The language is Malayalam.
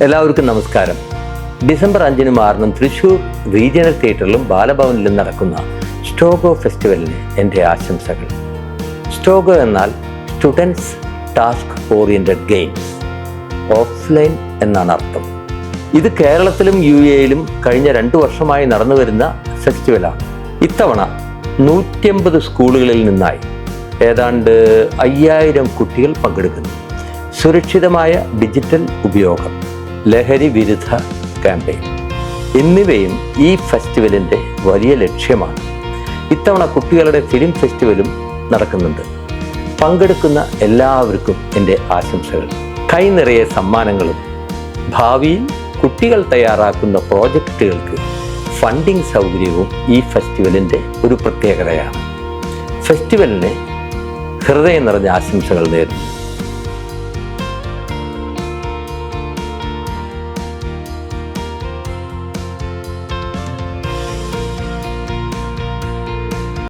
എല്ലാവർക്കും നമസ്കാരം. ഡിസംബർ 5 മാർണം തൃശ്ശൂർ റീജിയണൽ തിയേറ്ററിലും ബാലഭവനിലും നടക്കുന്ന സ്റ്റോഗോ ഫെസ്റ്റിവലിന് എൻ്റെ ആശംസകൾ. സ്റ്റോഗോ എന്നാൽ students task oriented games, offline എന്നാണ് അർത്ഥം. ഇത് കേരളത്തിലും UAE-യിലും കഴിഞ്ഞ 2 വർഷമായി നടന്നു വരുന്ന ഫെസ്റ്റിവലാണ്. ഇത്തവണ 150 സ്കൂളുകളിൽ നിന്നായി ഏതാണ്ട് 5000 കുട്ടികൾ പങ്കെടുക്കുന്നു. സുരക്ഷിതമായ ഡിജിറ്റൽ ഉപയോഗം, ലഹരി വിരുദ്ധ ക്യാമ്പയിൻ എന്നിവയും ഈ ഫെസ്റ്റിവലിൻ്റെ വലിയ ലക്ഷ്യമാണ്. ഇത്തവണ കുട്ടികളുടെ ഫിലിം ഫെസ്റ്റിവലും നടക്കുന്നുണ്ട്. പങ്കെടുക്കുന്ന എല്ലാവർക്കും എൻ്റെ ആശംസകൾ. കൈ നിറയെ സമ്മാനങ്ങളും ഭാവിയിൽ കുട്ടികൾ തയ്യാറാക്കുന്ന പ്രോജക്റ്റുകൾക്ക് ഫണ്ടിംഗ് സൗകര്യവും ഈ ഫെസ്റ്റിവലിൻ്റെ ഒരു പ്രത്യേകതയാണ്. ഫെസ്റ്റിവലിന് ഹൃദയം നിറഞ്ഞ ആശംസകൾ നേരുന്നു.